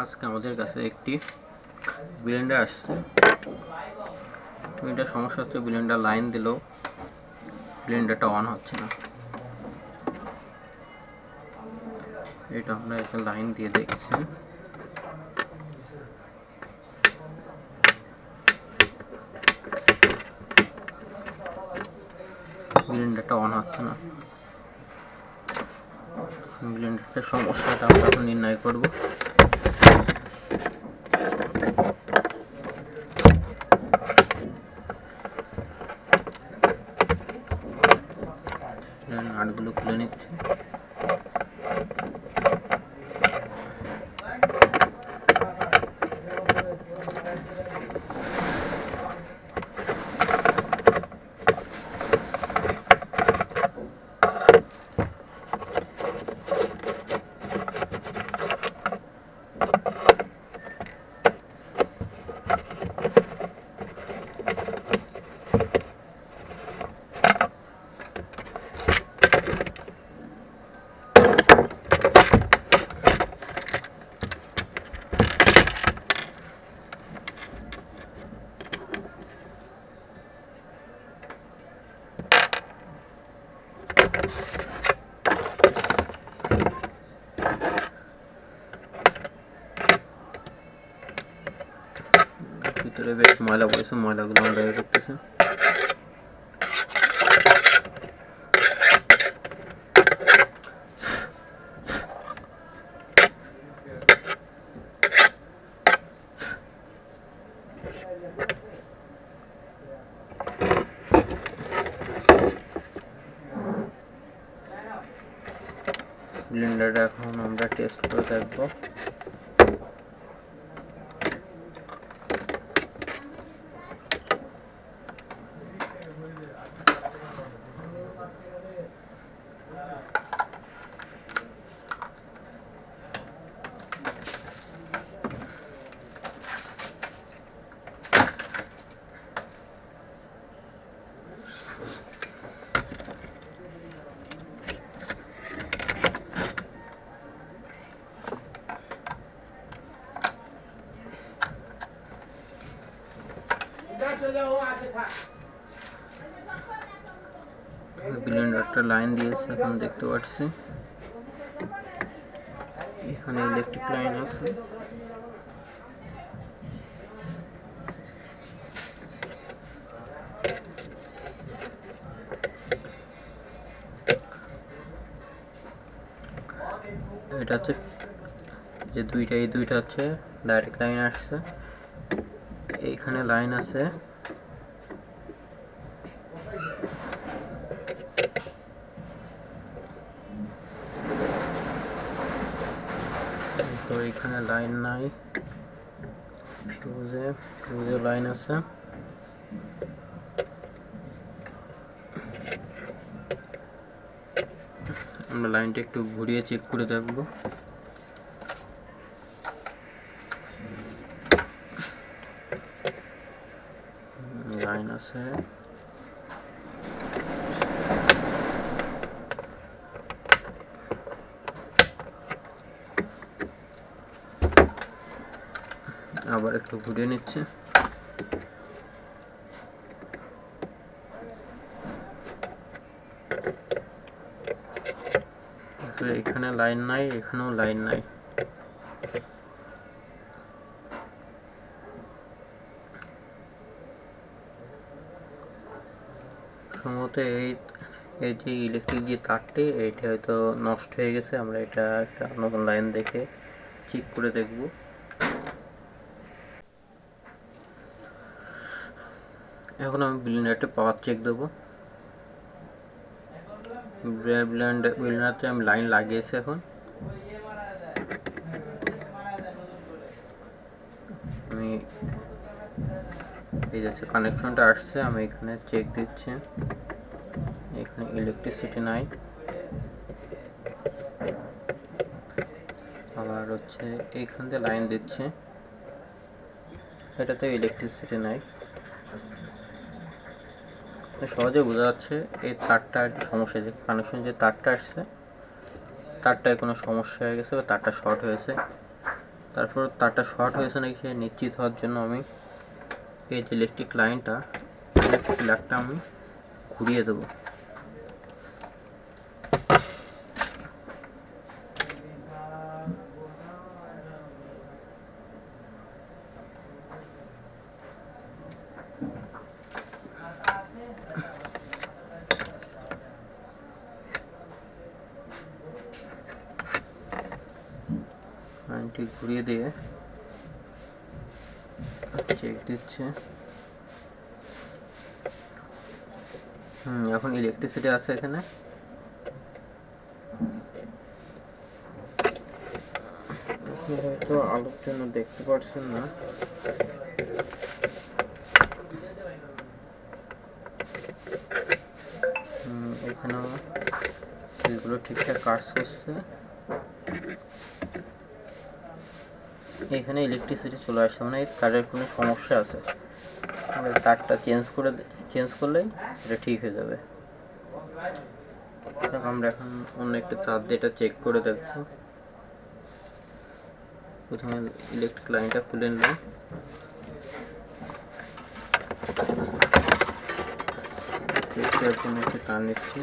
আজকে আমাদের কাছে একটি ব্লেন্ডার আসছে। এটা সমস্যা হচ্ছে, ব্লেন্ডার লাইন দিলেও ব্লেন্ডারটা অন হচ্ছে না। এটা আমরা একটা লাইন দিয়ে দেখছি। ব্লেন্ডারটা অন হচ্ছে না। ব্লেন্ডারটার সমস্যাটা আমরা এখন নির্ণয় করব। নাটগুলো খুলে নিচ্ছি। ভিতরে বেশ ময়লা পড়েছে, ময়লাগুলো আমরা বের করতেছি। ব্লেন্ডারটা এখন আমরা টেস্ট করে দেখব। ব্লেন্ডারটা লাইন দিয়েছে, এখন দেখতে পাচ্ছি এখানে ইলেকট্রিক লাইন আছে। এটা হচ্ছে যে এই দুইটা হচ্ছে ডাইরেক্ট লাইন আসছে। এইখানে লাইন আছে, তো এখানে লাইন নাই। ফিউজে লাইন আছে। আমরা লাইনটা একটু ঘুরিয়ে চেক করে দেখব। লাইন আছে। আবার একটু ঘুরিয়ে নিচ্ছে। এখানে লাইন নাই, এখানেও লাইন নাই। সম্ভবত এই যে ইলেকট্রিক যে তারটি, এইটা হয়তো নষ্ট হয়ে গেছে। আমরা এটা একটা নতুন লাইন দেখে চেক করে দেখব। এখন আমি ব্লেন্ডারটা পাওয়ার চেক দেবো। ব্লেন্ডারতে আমি লাইন লাগিয়েছি। এখন আমি এই যাচ্ছে কানেকশনটা আসছে, আমি এখানে চেক দিচ্ছি। এখানে ইলেকট্রিসিটি নাই। আবার হচ্ছে এইখান দিয়ে লাইন দিচ্ছে, এটাতে ইলেকট্রিসিটি নাই। সহজে বোঝা যাচ্ছে এই তারটা একটু সমস্যা, যে কানেকশন যে তারটা আসছে তারটায় কোনো সমস্যা হয়ে গেছে বা তারটা শর্ট হয়েছে। তারপর তারটা শর্ট হয়েছে নাকি সে নিশ্চিত হওয়ার জন্য আমি এই যে ইলেকট্রিক লাইনটা প্লাগটা আমি ঘুরিয়ে দেবো। লাইনটি ঘুরিয়ে দিয়ে চেক দিচ্ছে। এখন ইলেকট্রিসিটি আছে এখানে। আপনি হয়তো আলোর জন্য দেখতে পাচ্ছেন না, এখানেও এগুলো ঠিকঠাক কাজ করছে। এখানে ইলেকট্রিসিটি চলে আসছে, মানে তারের কোনো সমস্যা আছে। তারটা চেঞ্জ করলেই এটা ঠিক হয়ে যাবে। আমরা এখন অন্য একটা তার দিয়ে এটা চেক করে দেখবো। প্রথমে ইলেকট্রিক লাইনটা খুলে নিলাম। চেক করার জন্য একটি তার নিচ্ছি।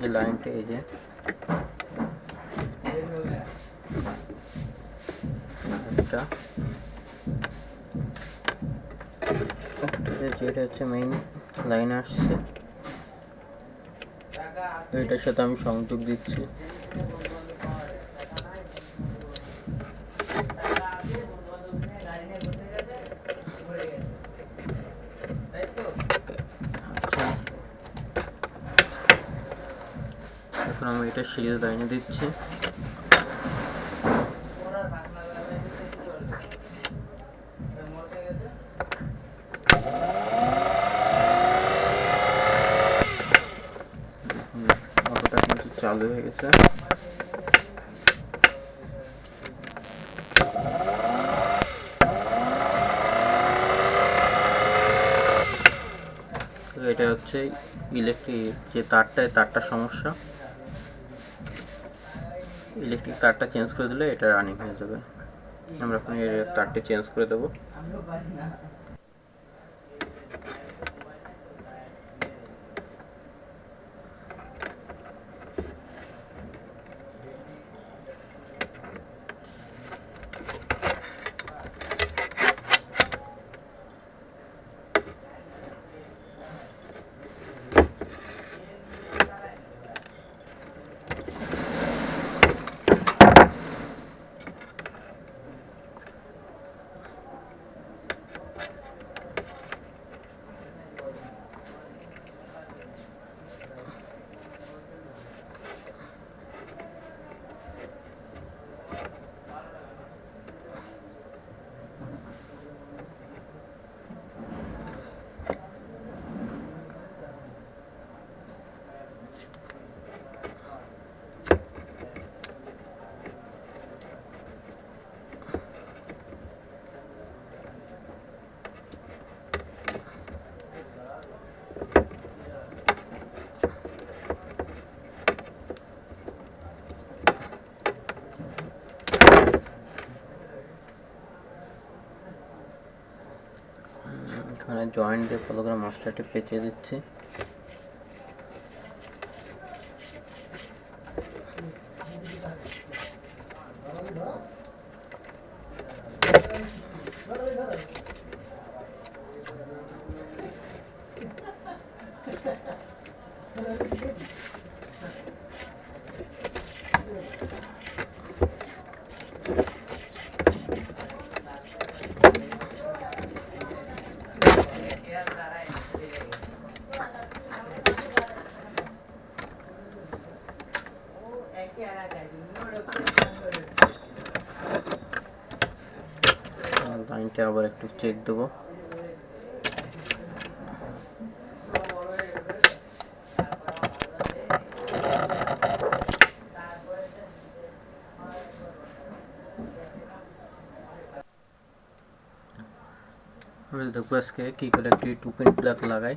এই লাইনটা এই যে যেটা হচ্ছে মেইন লাইন আসছে, এটার সাথে আমি সংযোগ দিচ্ছি। এখন আমি এটা সিরিজ লাইনে দিচ্ছি। অটোটা কিন্তু চালু হয়ে গেছে। এটা হচ্ছে ইলেকট্রিক যে তারটা সমস্যা। ইলেকট্রিক তারটা চেঞ্জ করে দিলে এটা রানিং হয়ে যাবে। আমরা এখন এর তারটি চেঞ্জ করে দেবো। এখানে জয়েন্ট দিয়ে ভালো করে মাস্টারটি পেঁচিয়ে দিচ্ছি। লাইনটা আবার একটু চেক দেবো। আমরা দেখবো আজকে কী করে একটি 2 পিন প্লাগ লাগাই।